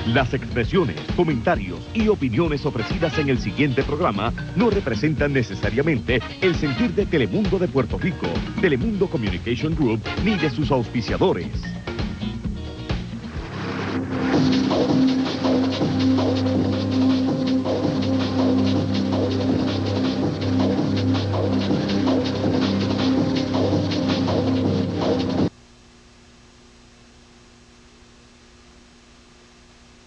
Las expresiones, comentarios y opiniones ofrecidas en el siguiente programa no representan necesariamente el sentir de Telemundo de Puerto Rico, Telemundo Communication Group, ni de sus auspiciadores.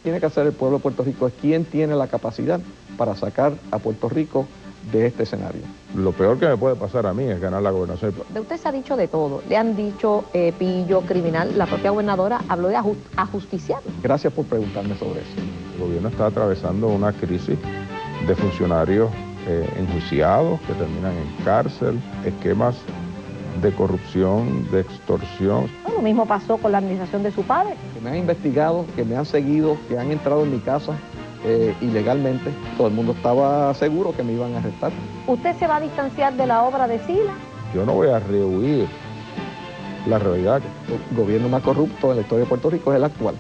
Tiene que hacer el pueblo de Puerto Rico, es quien tiene la capacidad para sacar a Puerto Rico de este escenario. Lo peor que me puede pasar a mí es ganar la gobernación. De usted se ha dicho de todo, le han dicho pillo, criminal, la propia gobernadora habló de ajusticiar. Gracias por preguntarme sobre eso. El gobierno está atravesando una crisis de funcionarios enjuiciados que terminan en cárcel, esquemas de corrupción, de extorsión. Lo mismo pasó con la administración de su padre. Que me han investigado, que me han seguido, que han entrado en mi casa ilegalmente. Todo el mundo estaba seguro que me iban a arrestar. ¿Usted se va a distanciar de la obra de Sila? Yo no voy a rehuir la realidad. El gobierno más corrupto en la historia de Puerto Rico es el actual.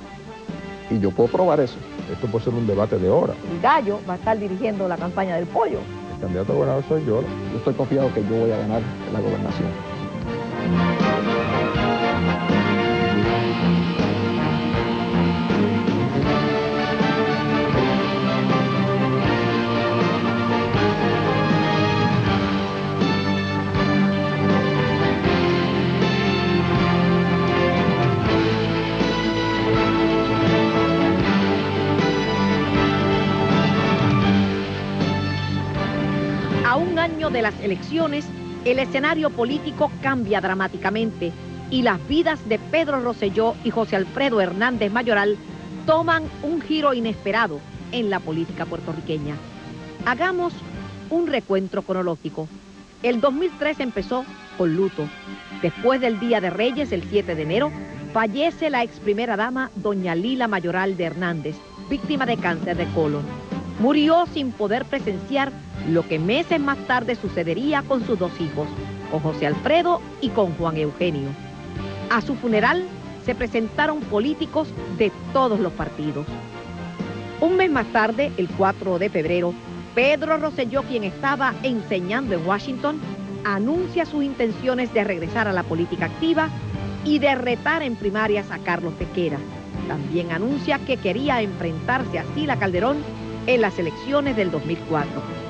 Y yo puedo probar eso. Esto puede ser un debate de horas. El gallo va a estar dirigiendo la campaña del pollo. El candidato a gobernador soy yo. Yo estoy confiado que yo voy a ganar la gobernación. A un año de las elecciones, el escenario político cambia dramáticamente y las vidas de Pedro Rosselló y José Alfredo Hernández Mayoral toman un giro inesperado en la política puertorriqueña. Hagamos un recuento cronológico. El 2003 empezó con luto. Después del Día de Reyes, el 7 de enero, fallece la ex primera dama, doña Lila Mayoral de Hernández, víctima de cáncer de colon. Murió sin poder presenciar lo que meses más tarde sucedería con sus dos hijos, con José Alfredo y con Juan Eugenio. A su funeral se presentaron políticos de todos los partidos. Un mes más tarde, el 4 de febrero, Pedro Rosselló, quien estaba enseñando en Washington, anuncia sus intenciones de regresar a la política activa y de retar en primarias a Carlos Pesquera. También anuncia que quería enfrentarse a Sila Calderón en las elecciones del 2004.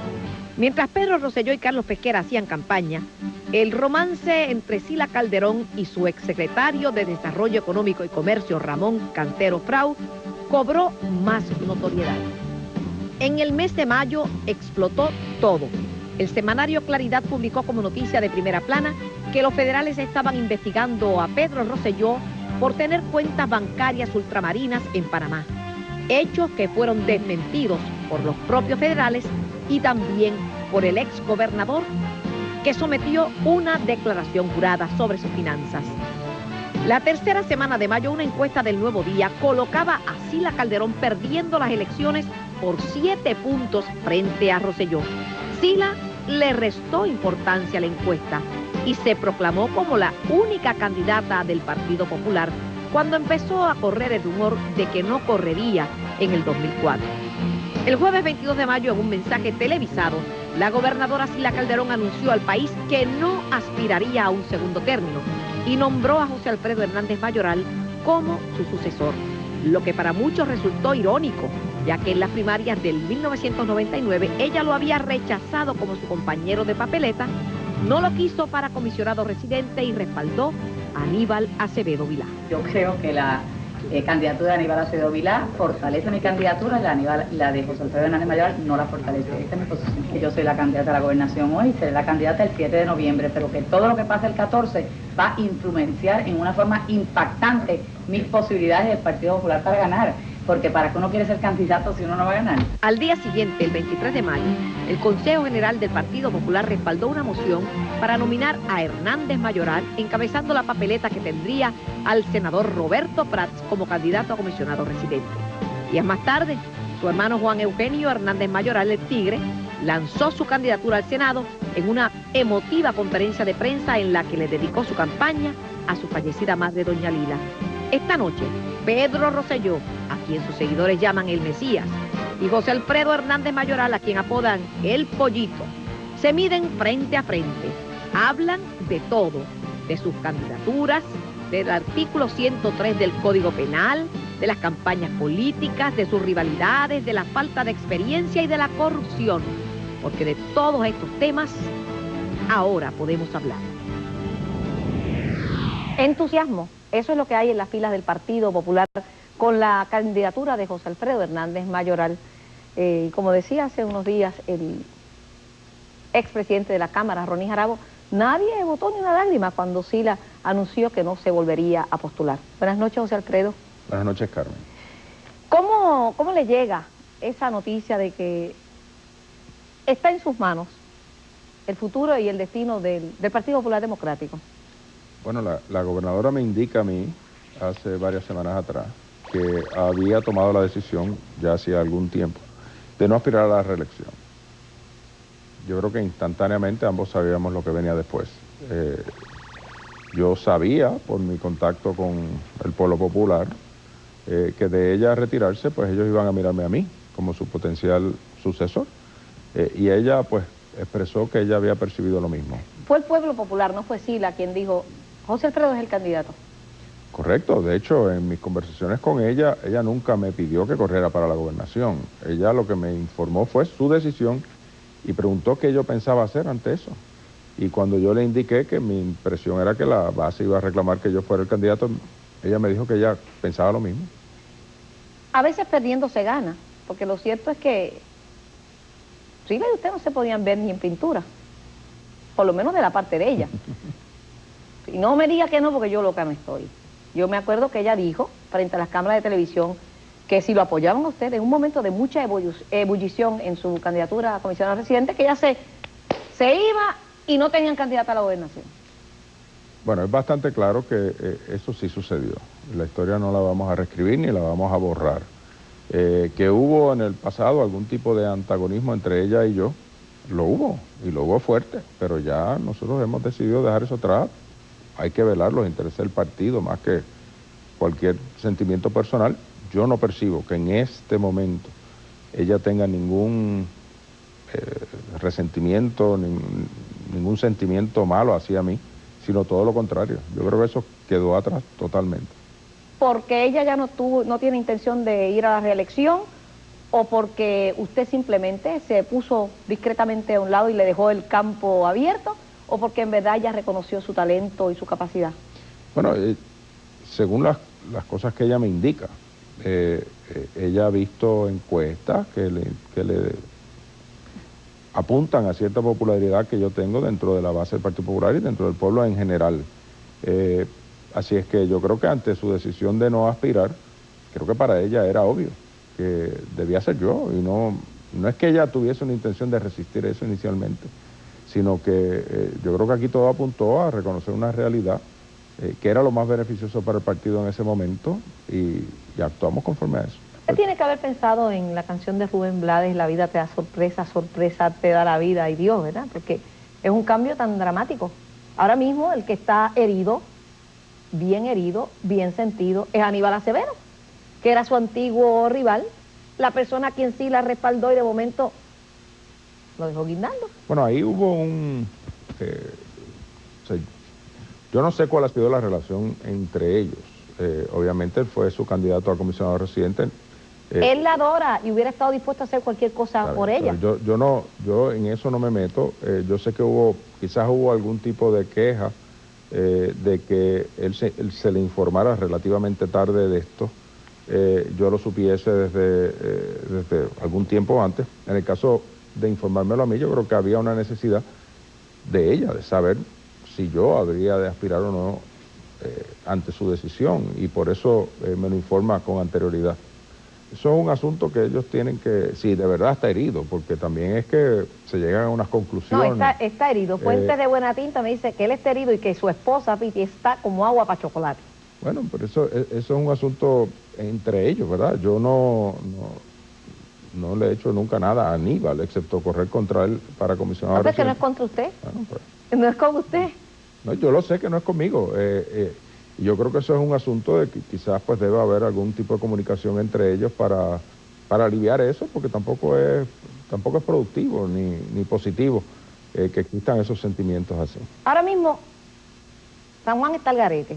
Mientras Pedro Rosselló y Carlos Pesquera hacían campaña, el romance entre Sila Calderón y su exsecretario de Desarrollo Económico y Comercio, Ramón Cantero Frau, cobró más notoriedad. En el mes de mayo explotó todo. El semanario Claridad publicó como noticia de primera plana que los federales estaban investigando a Pedro Rosselló por tener cuentas bancarias ultramarinas en Panamá. Hechos que fueron desmentidos por los propios federales y también por el ex gobernador, que sometió una declaración jurada sobre sus finanzas. La tercera semana de mayo, una encuesta del Nuevo Día colocaba a Sila Calderón perdiendo las elecciones por 7 puntos frente a Rosselló. Sila le restó importancia a la encuesta y se proclamó como la única candidata del Partido Popular cuando empezó a correr el rumor de que no correría en el 2004. El jueves 22 de mayo, en un mensaje televisado, la gobernadora Sila Calderón anunció al país que no aspiraría a un segundo término y nombró a José Alfredo Hernández Mayoral como su sucesor, lo que para muchos resultó irónico, ya que en las primarias del 1999 ella lo había rechazado como su compañero de papeleta, no lo quiso para comisionado residente y respaldó a Aníbal Acevedo Vilá. Yo creo que la candidatura de Aníbal Acevedo Vilá fortalece mi candidatura, la de José Alfredo Hernández Mayoral no la fortalece. Esta es mi posición. Yo soy la candidata a la gobernación hoy, seré la candidata el 7 de noviembre, pero que todo lo que pasa el 14 va a influenciar en una forma impactante mis posibilidades del Partido Popular para ganar. Porque para qué uno quiere ser candidato si uno no va a ganar. Al día siguiente, el 23 de mayo, el Consejo General del Partido Popular respaldó una moción para nominar a Hernández Mayoral, encabezando la papeleta que tendría al senador Roberto Prats como candidato a comisionado residente. Días más tarde, su hermano Juan Eugenio Hernández Mayoral, el Tigre, lanzó su candidatura al Senado en una emotiva conferencia de prensa en la que le dedicó su campaña a su fallecida madre, doña Lila. Esta noche, Pedro Rosselló, a quien sus seguidores llaman el Mesías, y José Alfredo Hernández Mayoral, a quien apodan el Pollito. Se miden frente a frente, hablan de todo, de sus candidaturas, del artículo 103 del Código Penal, de las campañas políticas, de sus rivalidades, de la falta de experiencia y de la corrupción, porque de todos estos temas ahora podemos hablar. Entusiasmo, eso es lo que hay en las filas del Partido Popular con la candidatura de José Alfredo Hernández Mayoral. Como decía hace unos días el expresidente de la Cámara, Ronnie Jarabo, nadie votó ni una lágrima cuando Sila anunció que no se volvería a postular. Buenas noches, José Alfredo. Buenas noches, Carmen. ¿Cómo le llega esa noticia de que está en sus manos el futuro y el destino del Partido Popular Democrático? Bueno, la gobernadora me indica a mí, hace varias semanas atrás, que había tomado la decisión, ya hacía algún tiempo, de no aspirar a la reelección. Yo creo que instantáneamente ambos sabíamos lo que venía después. Yo sabía, por mi contacto con el pueblo popular, que de ella retirarse, pues ellos iban a mirarme a mí como su potencial sucesor. Y ella, pues, expresó que ella había percibido lo mismo. Fue el pueblo popular, no fue Sila quien dijo, José Alfredo es el candidato. Correcto, de hecho, en mis conversaciones con ella, ella nunca me pidió que corriera para la gobernación. Ella lo que me informó fue su decisión y preguntó qué yo pensaba hacer ante eso. Y cuando yo le indiqué que mi impresión era que la base iba a reclamar que yo fuera el candidato, ella me dijo que ella pensaba lo mismo. A veces perdiendo se gana, porque lo cierto es que Sila y usted no se podían ver ni en pintura, por lo menos de la parte de ella. Y no me diga que no, porque yo loca me estoy. Yo me acuerdo que ella dijo, frente a las cámaras de televisión, que si lo apoyaban a usted en un momento de mucha ebullición en su candidatura a comisionado residente, que ella se iba y no tenían candidata a la gobernación. Bueno, es bastante claro que eso sí sucedió. La historia no la vamos a reescribir ni la vamos a borrar. Que hubo en el pasado algún tipo de antagonismo entre ella y yo, lo hubo, y lo hubo fuerte, pero ya nosotros hemos decidido dejar eso atrás. Hay que velar los intereses del partido más que cualquier sentimiento personal. Yo no percibo que en este momento ella tenga ningún resentimiento, ningún sentimiento malo hacia mí, sino todo lo contrario. Yo creo que eso quedó atrás totalmente. ¿Porque ella ya no tiene intención de ir a la reelección o porque usted simplemente se puso discretamente a un lado y le dejó el campo abierto o porque en verdad ella reconoció su talento y su capacidad? Bueno, según las cosas que ella me indica, ella ha visto encuestas que le apuntan a cierta popularidad que yo tengo dentro de la base del Partido Popular y dentro del pueblo en general. Así es que yo creo que ante su decisión de no aspirar, creo que para ella era obvio que debía ser yo, y no es que ella tuviese una intención de resistir eso inicialmente, sino que yo creo que aquí todo apuntó a reconocer una realidad que era lo más beneficioso para el partido en ese momento, y actuamos conforme a eso. Usted tiene que haber pensado en la canción de Rubén Blades, la vida te da sorpresa, sorpresa te da la vida y Dios, ¿verdad? Porque es un cambio tan dramático. Ahora mismo el que está herido, bien sentido, es Aníbal Acevedo, que era su antiguo rival, la persona a quien sí la respaldó y de momento lo dejó guindando. Bueno, ahí hubo yo no sé cuál ha sido la relación entre ellos. Obviamente él fue su candidato a comisionado residente. Él la adora y hubiera estado dispuesto a hacer cualquier cosa por ella. Yo en eso no me meto. Yo sé que quizás hubo algún tipo de queja de que él se le informara relativamente tarde de esto. Yo lo supiese desde algún tiempo antes. En el caso de informármelo a mí, yo creo que había una necesidad de ella, de saber si yo habría de aspirar o no ante su decisión, y por eso me lo informa con anterioridad. Eso es un asunto que ellos tienen que, si de verdad está herido, porque también es que se llegan a unas conclusiones. No, está herido. Fuentes de buena tinta me dice que él está herido y que su esposa, Piti, está como agua para chocolate. Bueno, pero eso es un asunto entre ellos, ¿verdad? Yo no le he hecho nunca nada a Aníbal, excepto correr contra él para comisionado. ¿No es contra usted? Bueno, pues, ¿No es con usted? no, yo lo sé que no es conmigo. Y yo creo que eso es un asunto de que quizás pues debe haber algún tipo de comunicación entre ellos para aliviar eso, porque tampoco es productivo ni positivo que existan esos sentimientos así. Ahora mismo, San Juan está al garete.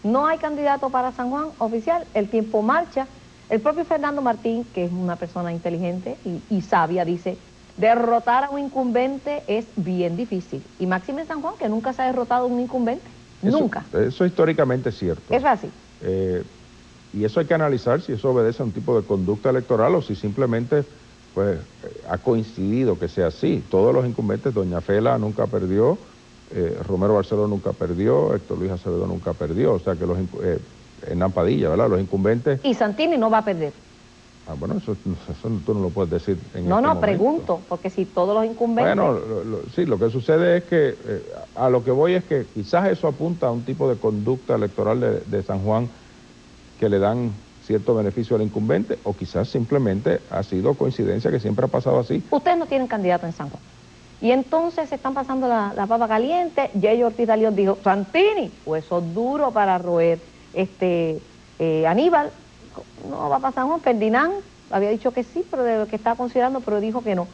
No hay candidato para San Juan oficial, el tiempo marcha. El propio Fernando Martín, que es una persona inteligente y sabia, dice, derrotar a un incumbente es bien difícil. Y máxime en San Juan, que nunca se ha derrotado a un incumbente. Nunca. Eso históricamente es cierto. Es así. Y eso hay que analizar si eso obedece a un tipo de conducta electoral o si simplemente pues ha coincidido que sea así. Todos los incumbentes, doña Fela nunca perdió, Romero Barceló nunca perdió, Héctor Luis Acevedo nunca perdió, o sea que Hernán Padilla, ¿verdad? Los incumbentes... Y Santini no va a perder. Ah, bueno, eso tú no lo puedes decir en No, este no, momento. Pregunto, porque si todos los incumbentes... Bueno, sí, lo que sucede es que, a lo que voy es que quizás eso apunta a un tipo de conducta electoral de San Juan que le dan cierto beneficio al incumbente, o quizás simplemente ha sido coincidencia que siempre ha pasado así. Ustedes no tienen candidato en San Juan. Y entonces se están pasando la papa caliente. Yeyo Ortiz de León dijo, Santini, hueso duro para roer. Aníbal, no va para San Juan. Ferdinand había dicho que sí, pero de lo que estaba considerando, pero dijo que no.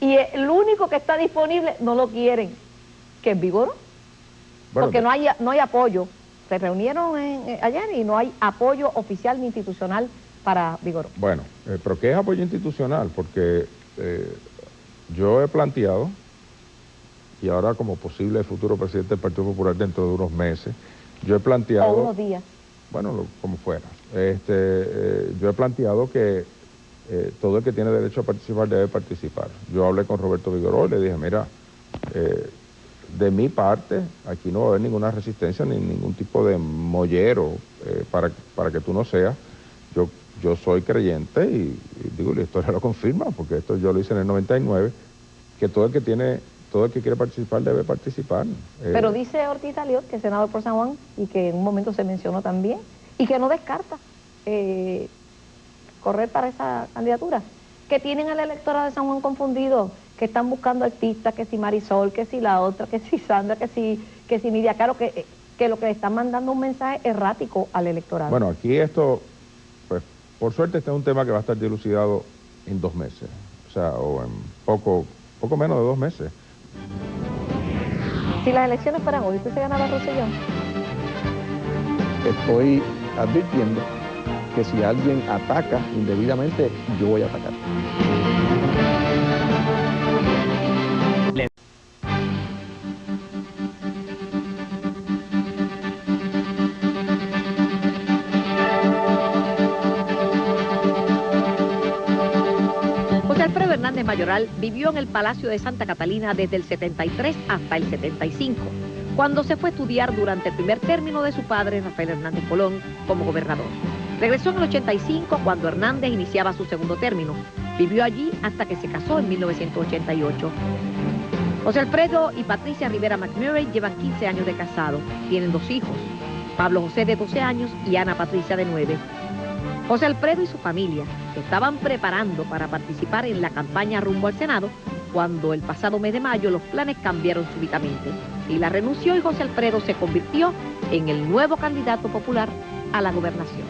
Y el único que está disponible no lo quieren, que es Vigoró. Bueno, porque no hay apoyo. Se reunieron ayer y no hay apoyo oficial ni institucional para Vigoró. Bueno, pero ¿qué es apoyo institucional? Porque yo he planteado, y ahora como posible futuro presidente del Partido Popular dentro de unos meses, yo he planteado... O unos días. Bueno, como fuera. Yo he planteado que todo el que tiene derecho a participar debe participar. Yo hablé con Roberto Vigoró y le dije, mira, de mi parte, aquí no va a haber ninguna resistencia ni ningún tipo de mollero para que tú no seas. Yo soy creyente y digo, la historia lo confirma, porque esto yo lo hice en el 99, que todo el que quiere participar debe participar. Pero dice Ortiz Aliot, que es senador por San Juan, y que en un momento se mencionó también, y que no descarta correr para esa candidatura, que tienen al electorado de San Juan confundido, que están buscando artistas, que si Marisol, que si la otra, que si Sandra, que si Nidia Caro, que lo que le están mandando un mensaje errático al electorado. Bueno, aquí esto, pues por suerte este es un tema que va a estar dilucidado en 2 meses, o sea, o en poco menos de 2 meses. Si las elecciones fueran hoy, ¿usted se ganaba Rosselló? Estoy advirtiendo que si alguien ataca indebidamente, yo voy a atacar. José Alfredo Hernández Mayoral vivió en el Palacio de Santa Catalina desde el 73 hasta el 75, cuando se fue a estudiar durante el primer término de su padre, Rafael Hernández Colón, como gobernador. Regresó en el 85 cuando Hernández iniciaba su segundo término. Vivió allí hasta que se casó en 1988. José Alfredo y Patricia Rivera McMurray llevan 15 años de casado. Tienen 2 hijos, Pablo José de 12 años y Ana Patricia de 9. José Alfredo y su familia se estaban preparando para participar en la campaña rumbo al Senado cuando el pasado mes de mayo los planes cambiaron súbitamente. Sila renunció y José Alfredo se convirtió en el nuevo candidato popular a la gobernación.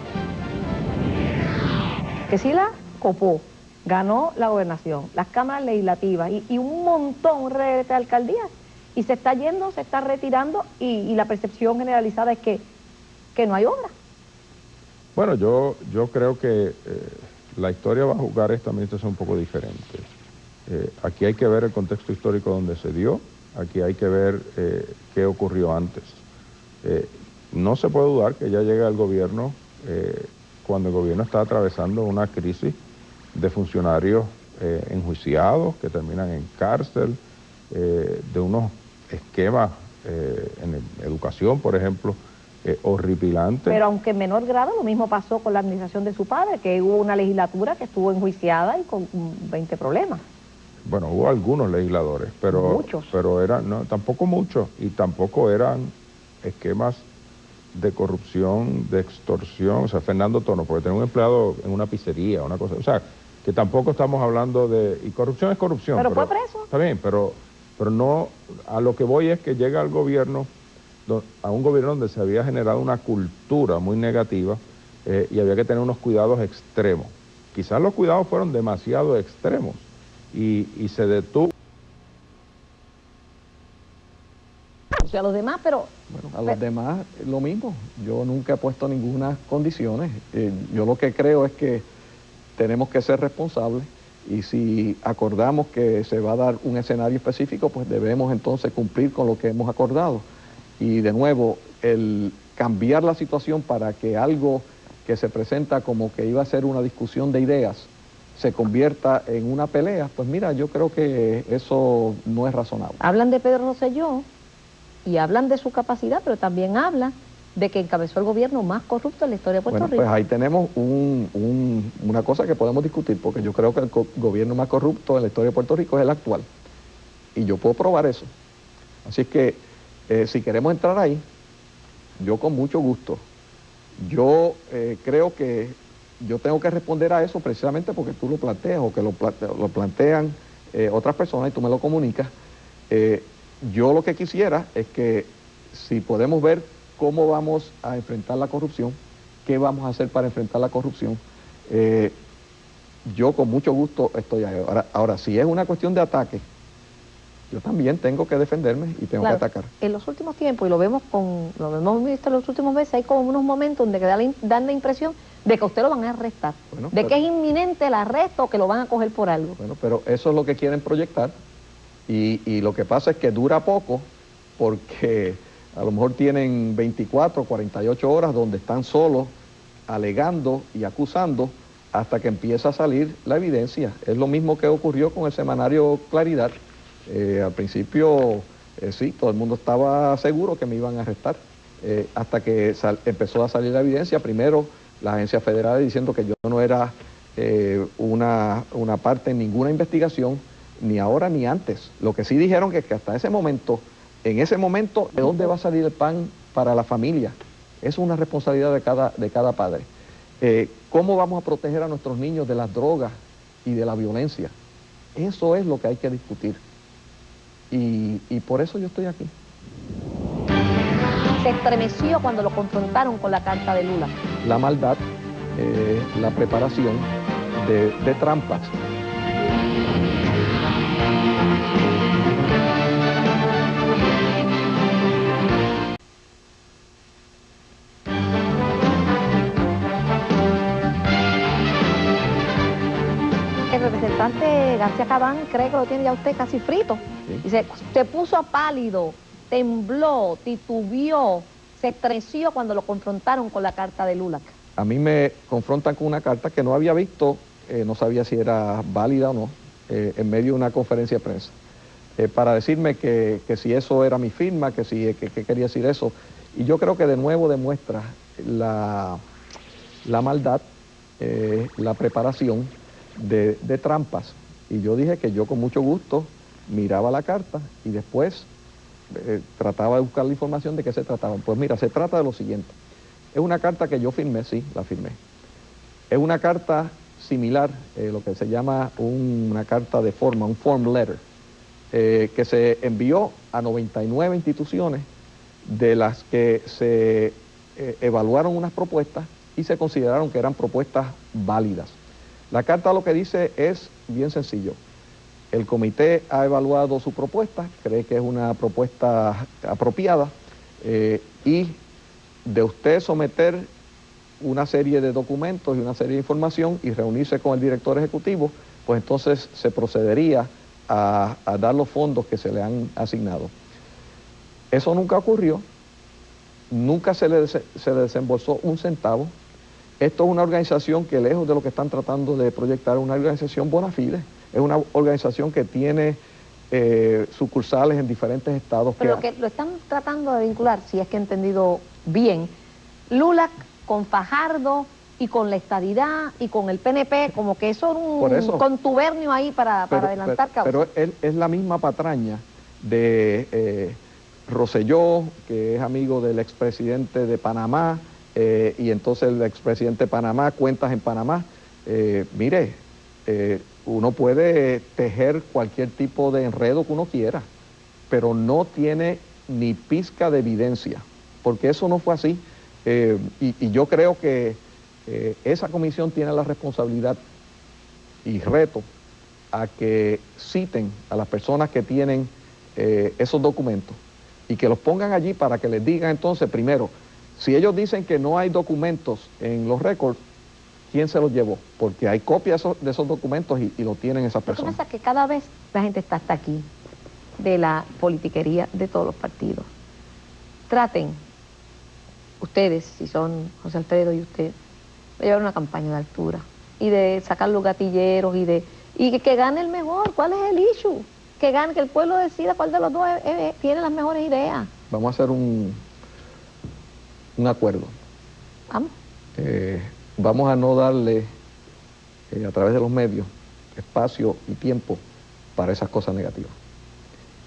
Que Sila copó, ganó la gobernación, las cámaras legislativas y un montón de alcaldías, y se está yendo, se está retirando y la percepción generalizada es que no hay obra. Bueno, yo creo que la historia va a jugar esta administración un poco diferente. Aquí hay que ver el contexto histórico donde se dio, aquí hay que ver qué ocurrió antes. No se puede dudar que ya llega al gobierno cuando el gobierno está atravesando una crisis de funcionarios enjuiciados, que terminan en cárcel, de unos esquemas en educación, por ejemplo, horripilante. Pero aunque en menor grado, lo mismo pasó con la administración de su padre, que hubo una legislatura que estuvo enjuiciada y con 20 problemas. Bueno, hubo algunos legisladores, pero muchos. Pero tampoco muchos, y tampoco eran esquemas de corrupción, de extorsión. O sea, Fernando Tono, porque tenía un empleado en una pizzería, una cosa, o sea, que tampoco estamos hablando de... Y corrupción es corrupción. Pero fue preso. Está bien, pero no, a lo que voy es que llega al gobierno a un gobierno donde se había generado una cultura muy negativa y había que tener unos cuidados extremos. Quizás los cuidados fueron demasiado extremos y se detuvo. A los demás, pero... Bueno, a los demás lo mismo. Yo nunca he puesto ninguna condiciones. Yo lo que creo es que tenemos que ser responsables y si acordamos que se va a dar un escenario específico, pues debemos entonces cumplir con lo que hemos acordado. Y de nuevo, el cambiar la situación para que algo que se presenta como que iba a ser una discusión de ideas se convierta en una pelea, pues mira, yo creo que eso no es razonable. Hablan de Pedro Rosselló y hablan de su capacidad, pero también hablan de que encabezó el gobierno más corrupto en la historia de Puerto Rico. Pues ahí tenemos una cosa que podemos discutir, porque yo creo que el gobierno más corrupto en la historia de Puerto Rico es el actual. Y yo puedo probar eso. Así que, si queremos entrar ahí, yo con mucho gusto. Yo creo que yo tengo que responder a eso precisamente porque tú lo planteas o que lo plantean otras personas y tú me lo comunicas. Yo lo que quisiera es que si podemos ver cómo vamos a enfrentar la corrupción, qué vamos a hacer para enfrentar la corrupción, yo con mucho gusto estoy ahí. Ahora, si es una cuestión de ataque, yo también tengo que defenderme y tengo que atacar. En los últimos tiempos, y lo hemos visto en los últimos meses, hay como unos momentos donde dan la impresión de que a usted lo van a arrestar, de que es inminente el arresto o que lo van a coger por algo. Bueno, pero eso es lo que quieren proyectar y lo que pasa es que dura poco porque a lo mejor tienen 24, 48 horas donde están solos alegando y acusando hasta que empieza a salir la evidencia. Es lo mismo que ocurrió con el semanario Claridad. Al principio, sí, todo el mundo estaba seguro que me iban a arrestar, hasta que empezó a salir la evidencia. Primero, las agencias federales diciendo que yo no era una parte en ninguna investigación, ni ahora ni antes. Lo que sí dijeron es que hasta ese momento, en ese momento, ¿de dónde va a salir el pan para la familia? Es una responsabilidad de cada padre. ¿Cómo vamos a proteger a nuestros niños de las drogas y de la violencia? Eso es lo que hay que discutir. Y por eso yo estoy aquí. Se estremeció cuando lo confrontaron con la carta de Lula. La maldad, la preparación de trampas. El representante García Cabán cree que lo tiene ya usted casi frito. Sí. Dice, se puso pálido, tembló, titubeó, se estremeció cuando lo confrontaron con la carta de Lula. A mí me confrontan con una carta que no había visto, no sabía si era válida o no, en medio de una conferencia de prensa, para decirme que si eso era mi firma, que quería decir eso. Y yo creo que de nuevo demuestra la maldad, la preparación de trampas. Y yo dije que yo con mucho gusto miraba la carta y después trataba de buscar la información de qué se trataba. Pues mira, se trata de lo siguiente. Es una carta que yo firmé, sí, la firmé. Es una carta similar, lo que se llama una carta de forma, un form letter, que se envió a 99 instituciones de las que se evaluaron unas propuestas y se consideraron que eran propuestas válidas. La carta lo que dice es bien sencillo. El comité ha evaluado su propuesta, cree que es una propuesta apropiada y de usted someter una serie de documentos y una serie de información y reunirse con el director ejecutivo, pues entonces se procedería a dar los fondos que se le han asignado. Eso nunca ocurrió, nunca se le desembolsó un centavo. Esto es una organización que lejos de lo que están tratando de proyectar, es una organización bona fide, es una organización que tiene sucursales en diferentes estados. Pero que lo están tratando de vincular, si es que he entendido bien, Lula con Fajardo y con la estadidad y con el PNP, como que eso es un contubernio ahí para adelantar causas. Pero es la misma patraña de Rosselló, que es amigo del expresidente de Panamá, y entonces el expresidente de Panamá, cuentas en Panamá. Mire, uno puede tejer cualquier tipo de enredo que uno quiera, pero no tiene ni pizca de evidencia, porque eso no fue así. Y yo creo que esa comisión tiene la responsabilidad y reto a que citen a las personas que tienen esos documentos y que los pongan allí para que les digan entonces, primero, si ellos dicen que no hay documentos en los récords, ¿quién se los llevó? Porque hay copias de esos documentos y lo tienen esas personas. Lo que pasa es que cada vez la gente está hasta aquí de la politiquería de todos los partidos. Traten, ustedes, si son José Alfredo y usted, de llevar una campaña de altura y de sacar los gatilleros y que gane el mejor. ¿Cuál es el issue? Que gane, que el pueblo decida cuál de los dos tiene las mejores ideas. Vamos a hacer un acuerdo. Vamos. Vamos a no darle a través de los medios espacio y tiempo para esas cosas negativas.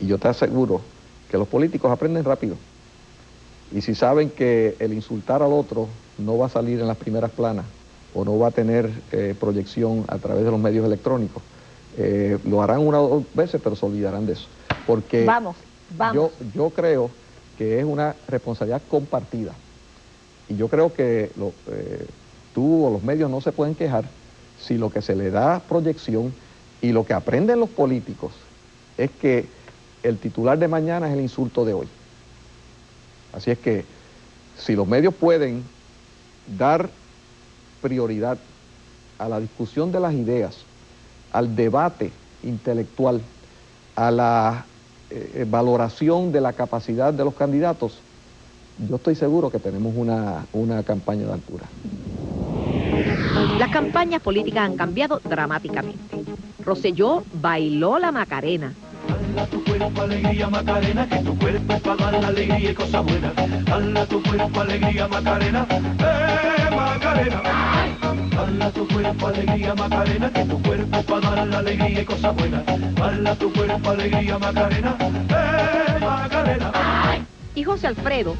Y yo te aseguro que los políticos aprenden rápido. Y si saben que el insultar al otro no va a salir en las primeras planas o no va a tener proyección a través de los medios electrónicos, lo harán una o dos veces, pero se olvidarán de eso. Porque vamos. Yo creo que es una responsabilidad compartida. Y yo creo que tú o los medios no se pueden quejar si lo que se le da proyección y lo que aprenden los políticos es que el titular de mañana es el insulto de hoy. Así es que si los medios pueden dar prioridad a la discusión de las ideas, al debate intelectual, a la valoración de la capacidad de los candidatos, yo estoy seguro que tenemos una campaña de altura. Las campañas políticas han cambiado dramáticamente. Rosselló bailó la Macarena. Hala tu cuerpo, alegría, Macarena, que tu cuerpo es para dar la alegría y cosas buenas. Hala tu cuerpo, alegría, Macarena, Macarena. Hala tu cuerpo, alegría, Macarena, que tu cuerpo es para dar la alegría y cosas buenas. Hala tu cuerpo, alegría, Macarena, Macarena. Y José Alfredo,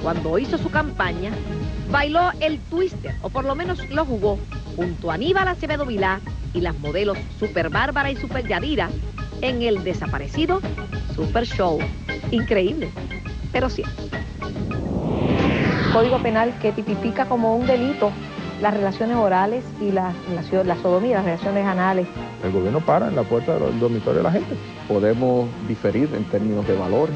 cuando hizo su campaña, bailó el twister, o por lo menos lo jugó, junto a Aníbal Acevedo Vilá y las modelos Super Bárbara y Super Yadira, en el desaparecido Super Show. Increíble, pero cierto. Código penal que tipifica como un delito las relaciones orales y la sodomía, las relaciones anales. El gobierno para en la puerta del dormitorio de la gente. Podemos diferir en términos de valores,